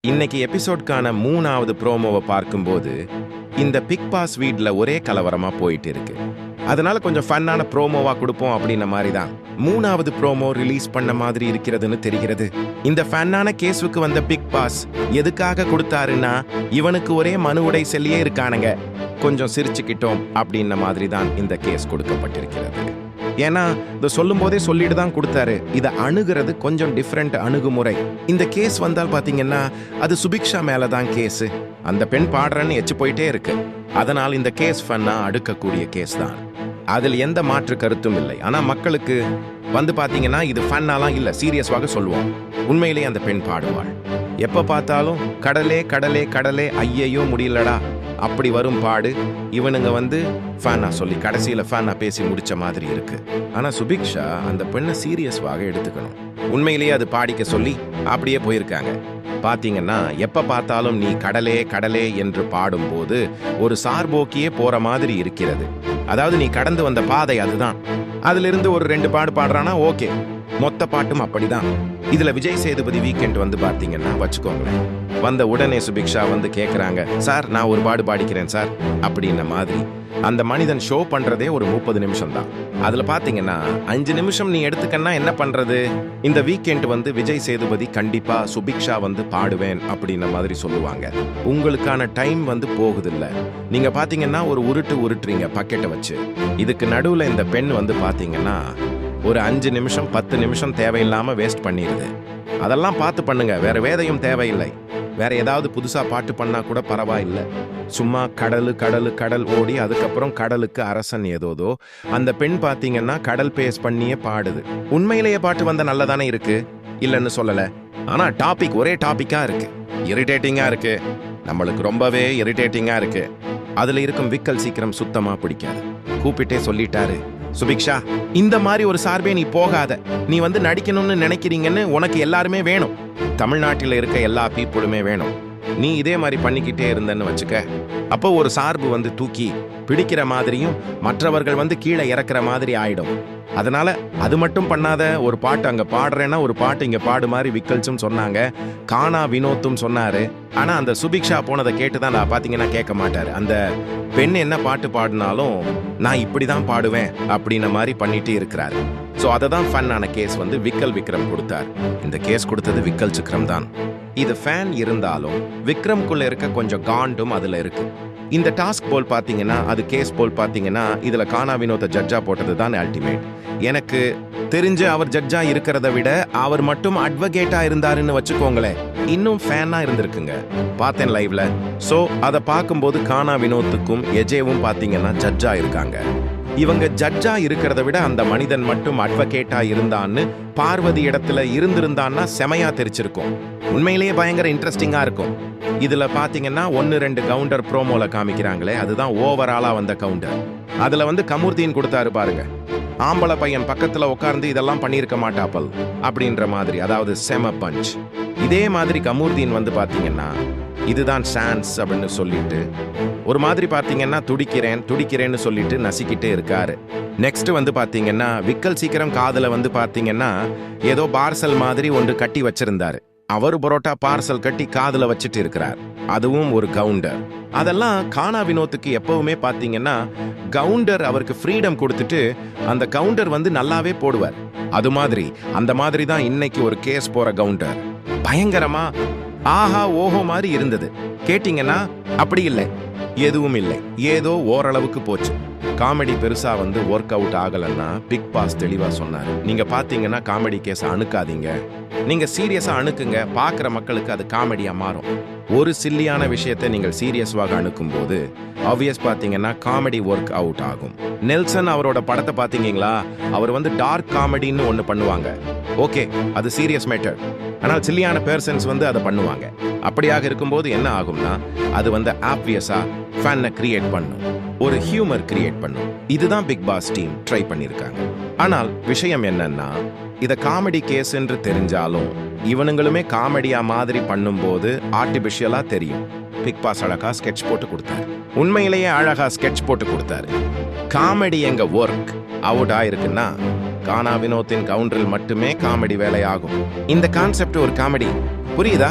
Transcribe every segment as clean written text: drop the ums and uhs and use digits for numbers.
இன்னைக்கு எபிசோட்கான 3வது ப்ரோமோவை பார்க்கும்போது இந்த பிக் பாஸ் வீட்ல ஒரே கலவரமா போயிட்டு இருக்கு. அதனால கொஞ்சம் ஃபன்னான ப்ரோமோவா கொடுப்போம் அப்படின்ன மாதிரி தான் 3வது ப்ரோமோ ரிலீஸ் பண்ண மாதிரி இருக்கிறதுன்னு தெரிகிறது. இந்த ஃபன்னான கேஸுக்கு வந்த பிக் பாஸ் எதுக்காக கொடுத்தாருன்னா, இவனுக்கு ஒரே மனு உடை செல்லியே இருக்கானுங்க, கொஞ்சம் சிரிச்சுக்கிட்டோம் அப்படின்ன மாதிரி தான் இந்த கேஸ் கொடுக்கப்பட்டிருக்கிறது. ஏன்னா இதை சொல்லும் போதே சொல்லிட்டு தான் கொடுத்தாரு. இதை அணுகிறது கொஞ்சம் டிஃப்ரெண்ட் அணுகுமுறை. இந்த கேஸ் வந்தால் பாத்தீங்கன்னா அது சுபிக்ஷா மேலதான் கேஸ். அந்த பெண் பாடுறன்னு எச்சு போயிட்டே இருக்கு. அதனால் இந்த கேஸ் ஃபன்னா அடுக்கக்கூடிய கேஸ் தான். அதில் எந்த மாற்று கருத்தும் இல்லை. ஆனா மக்களுக்கு வந்து பாத்தீங்கன்னா இது ஃபன்னாலாம் இல்ல, சீரியஸ்வாக சொல்லுவோம். உண்மையிலேயே அந்த பெண் பாடுவாள். எப்ப பார்த்தாலும் கடலே கடலே கடலே ஐயையோ முடியலடா அப்படி வரும் பாடு. இவனுங்க வந்து ஃபேனா சொல்லி கடைசியில ஃபேனா பேசி முடிச்ச மாதிரி இருக்கு. ஆனா சுபிக்ஷா அந்த பெண்ணை சீரியஸ்வாக எடுத்துக்கணும். உண்மையிலேயே அது பாடிக்க சொல்லி அப்படியே போயிருக்காங்க. பாத்தீங்கன்னா எப்ப பார்த்தாலும் நீ கடலே கடலே என்று பாடும்போது ஒரு சார்போக்கியே போற மாதிரி இருக்கிறது. அதாவது நீ கடந்து வந்த பாதை அதுதான். அதுல இருந்து ஒரு 2 பாடு பாடுறானா ஓகே, மொத்த பாட்டும் அப்படிதான். இதுல விஜய் சேதுபதி வீக்கெண்ட் வந்து பாத்தீங்கன்னா வச்சுக்கோங்களேன், வந்த உடனே சுபிக்ஷா வந்து கேக்குறாங்க, சார் நான் ஒரு பாடு பாடிக்கிறேன் சார் அப்படின்ன மாதிரி. அந்த மனிதன் ஷோ பண்றதே ஒரு 30 நிமிஷம் தான். அதுல பாத்தீங்கன்னா 5 நிமிஷம் நீ எடுத்துக்கன்னா என்ன பண்றது? இந்த வீக்கெண்ட் வந்து விஜய் சேதுபதி கண்டிப்பா சுபிக்ஷா வந்து பாடுவேன் அப்படின்ன மாதிரி சொல்லுவாங்க. உங்களுக்கான டைம் வந்து போகுதில்ல. நீங்க பாத்தீங்கன்னா ஒரு உருட்டுறீங்க பக்கெட்டை வச்சு. இதுக்கு நடுவுல இந்த பெண் வந்து பாத்தீங்கன்னா ஒரு 5 நிமிஷம் 10 நிமிஷம் தேவையில்லாம வேஸ்ட் பண்ணிடுது. அதெல்லாம் பார்த்து பண்ணுங்க, வேற வேதையும் தேவையில்லை. வேற ஏதாவது புதுசா பாட்டு பண்ணா கூட பரவாயில்லை. சும்மா கடலு கடலு கடல் ஓடி அதுக்கப்புறம் கடலுக்கு அரசன் ஏதோதோ. அந்த பெண் பாத்தீங்கன்னா கடல் பேஸ் பண்ணியே பாடுது. உண்மையிலேயே பாட்டு வந்த நல்லதானே இருக்கு, இல்லைன்னு சொல்லல. ஆனா டாபிக் ஒரே டாபிக்கா இருக்கு, இரிட்டேட்டிங்கா இருக்கு. நம்மளுக்கு ரொம்பவே இரிட்டேட்டிங்கா இருக்கு. அதுல இருக்கும் விக்கல் சீக்கிரம் சுத்தமா பிடிக்காது. கூப்பிட்டே சொல்லிட்டாரு, சுபிக்ஷா இந்த மாதிரி ஒரு சார்பே நீ போகாத. நீ வந்து நடிக்கணும்னு நினைக்கிறீங்கன்னு உனக்கு எல்லாருமே வேணும். தமிழ்நாட்டில் இருக்க எல்லா பீப்புளுமே வேணும். நீ இதே மாதிரி பண்ணிக்கிட்டே இருந்தன்னு வச்சுக்க, அப்போ ஒரு சார்பு வந்து தூக்கி பிடிக்கிற மாதிரியும் மற்றவர்கள் வந்து கீழே இறக்குற மாதிரி ஆயிடும். அதனால அது மட்டும் பண்ணாத. ஒரு பாட்டு அங்க பாடுறேன்னா ஒரு பாட்டு இங்க பாடு மாதிரி விக்கல்ஸும் சொன்னாங்க, கானா வினோத்தும் சொன்னாரு. ஆனா அந்த சுபிக்ஷா போனதை கேட்டுதான் நான் பாத்தீங்கன்னா கேட்க மாட்டாரு. அந்த பெண் என்ன பாட்டு பாடினாலும் நான் இப்படிதான் பாடுவேன் அப்படின்ன மாதிரி பண்ணிட்டு இருக்கிறாரு. சோ அததான் ஃபன்னான கேஸ் வந்து விக்கல் விக்ரம் கொடுத்தார். இந்த கேஸ் கொடுத்தது விக்கல் சிக்ரம் தான். இது ஃபேன் இருந்தாலும் விக்ரம்குள்ள இருக்க கொஞ்சம் காண்டும் அதுல இருக்கு. இந்த டாஸ்க் போல் பாத்தீங்கன்னா அது கேஸ் போல் பாத்தீங்கன்னா இதுல கானா வினோத ஜட்ஜா போட்டது தான் அல்டிமேட். எனக்கு தெரிஞ்சு அவர் ஜட்ஜா இருக்கிறத விட அவர் மட்டும் அட்வொகேட்டா இருந்தாருன்னு வச்சுக்கோங்களேன், இன்னும் ஃபேனா இருந்திருக்குங்க. பார்த்தேன் லைவ்ல. சோ அதை பார்க்கும்போது கானா வினோத்துக்கும் எஜேவும் பாத்தீங்கன்னா ஜட்ஜா இருக்காங்க. இவங்க ஜட்ஜா இருக்கிறத விட அந்த மனிதன் மட்டும் அட்வொகேட்டா இருந்தான்னு பார்வதி இடத்துல இருந்திருந்தான்னா செமையா தெரிச்சிருக்கும். உண்மையிலேயே பயங்கர இன்ட்ரெஸ்டிங்கா இருக்கும். இதுல பாத்தீங்கன்னா 1-2 கவுண்டர் ப்ரோமோல காமிக்கிறாங்களே, அதுதான் ஓவராலா வந்த கவுண்டர். அதுல வந்து கமூர்த்தின்னு கொடுத்தாரு பாருங்க. ஆம்பளை பையன் பக்கத்துல உட்கார்ந்து இதெல்லாம் பண்ணியிருக்க மாட்டாப்பல் அப்படின்ற மாதிரி, அதாவது செம பஞ்ச். இதே மாதிரி கமூர்த்தின் வந்து பாத்தீங்கன்னா இதுதான் சான்ஸ் அப்படின்னு சொல்லிட்டு ஒரு மாதிரி பாத்தீங்கன்னா துடிக்கிறேன்னு சொல்லிட்டு நசிக்கிட்டே இருக்காரு. நெக்ஸ்ட் வந்து பாத்தீங்கன்னா விக்கல் சீக்கிரம் காதுல வந்து பாத்தீங்கன்னா ஏதோ பார்சல் மாதிரி ஒன்று கட்டி வச்சிருந்தாரு. அவர் பரோட்டா பார்சல் கட்டி காதுல வச்சுட்டு இருக்கிறார். அதுவும் ஒரு கவுண்டர். அதெல்லாம் கானா வினோத்துக்கு எப்பவுமே பாத்தீங்கன்னா கவுண்டர் அவருக்கு ஃப்ரீடம் கொடுத்துட்டு அந்த கவுண்டர் வந்து நல்லாவே போடுவார். அது மாதிரி அந்த மாதிரி தான் இன்னைக்கு ஒரு கேஸ் போற கவுண்டர் பயங்கரமா ஆஹா ஓஹோ மாதிரி இருந்தது. கேட்டீங்கன்னா அப்படி இல்லை, எதுவும் இல்லை, ஏதோ ஓரளவுக்கு போச்சு. காமெடி பெருசா வந்து ஒர்க் அவுட் ஆகலன்னா பிக் பாஸ் தெளிவா சொன்னாரு, நீங்க பாத்தீங்கன்னா காமெடி கேஸ் அணுக்காதீங்க, நீங்க சீரியஸா அணுக்குங்க. பாக்குற மக்களுக்கு அது காமெடியா மாறும். ஒரு சில்லியான விஷயத்தை நீங்கள் சீரியஸ்வாக அணுக்கும் போது ஆப்வியஸ் பாத்தீங்கன்னா காமெடி ஒர்க் அவுட் ஆகும். நெல்சன் அவரோட படத்தை பாத்தீங்களா, அவர் வந்து டார்க் காமெடின்னு ஒண்ணு பண்ணுவாங்க. ஓகே, அது சீரியஸ் மேட்டர். ஆனால் சில்லியான பெர்சன்ஸ் வந்து அதை பண்ணுவாங்க. அப்படியாக இருக்கும்போது என்ன ஆகும்னா அது வந்து ஆப்வியஸா ஃபேனை கிரியேட் பண்ணும், ஒரு ஹியூமர் கிரியேட் பண்ணும். இதுதான் பிக் பாஸ் டீம் ட்ரை பண்ணிருக்காங்க. ஆனால் விஷயம் என்னன்னா, இத காமெடி கேஸ் என்று தெரிஞ்சாலும் இவனுங்களுமே காமெடியா மாதிரி பண்ணும்போது ஆர்டிபிஷியலா தெரியும். பிக் பாஸ் அழகா ஸ்கெட்ச் போட்டு கொடுத்தாரு. உண்மையிலேயே அழகா ஸ்கெட்ச் போட்டு கொடுத்தாரு. காமெடி எங்க ஒர்க் அவுட் ஆயிருக்குன்னா கானா வினோத்தின் கவுண்டரில் மட்டுமே காமெடி வேலையாகும். இந்த கான்செப்ட் ஒரு காமெடி, புரியுதா?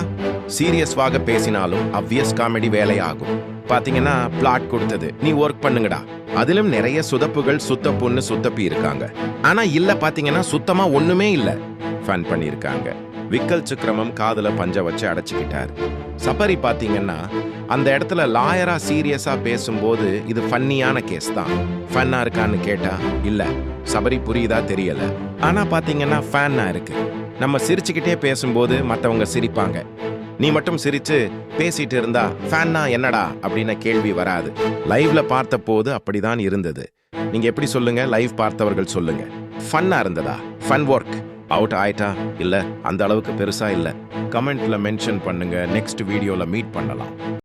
சீரியஸ்வாக பேசினாலும் அப்வியஸ் காமெடி வேலையாகும். பாத்தீங்கன்னா பிளாட் கொடுத்தது, நீ ஒர்க் பண்ணுங்கடா. அதிலும் நிறைய சுதப்புகள், சுத்த பொண்ணு, சுத்தப்பி இருக்காங்க. ஆனா இல்ல பாத்தீங்கன்னா சுத்தமா ஒண்ணுமே இல்ல. ஃபன் பண்ணிருக்காங்க. விக்கல் சுக்கிரமம் காதுல பஞ்ச வச்சு அடைச்சுக்கிட்டாரு. சபரி பாத்தீங்கன்னா அந்த இடத்துல லாயரா சீரியஸா பேசும்போது இது ஃபன்னியான கேஸ் தான். ஃபன்னா இருக்கான்னு கேட்டா இல்ல. சபரி புரியுதா தெரியல. ஆனா பாத்தீங்கன்னா ஃபேன்னா இருக்கு. நம்ம சிரிச்சுக்கிட்டே பேசும்போது மத்தவங்க சிரிப்பாங்க. நீ மட்டும் சிரிச்சு பேசிட்டு இருந்தா ஃபேன்னா என்னடா அப்படின்னு கேள்வி வராது. லைவ்ல பார்த்த போது அப்படிதான் இருந்தது. நீங்க எப்படி சொல்லுங்க? லைவ் பார்த்தவர்கள் சொல்லுங்க. ஃபன்னா இருந்ததா? ஃபன் ஒர்க் அவுட் ஆயிட்டா? இல்ல அந்த அளவுக்கு பெருசா இல்ல. கமெண்ட்ல மென்ஷன் பண்ணுங்க. நெக்ஸ்ட் வீடியோல மீட் பண்ணலாம்.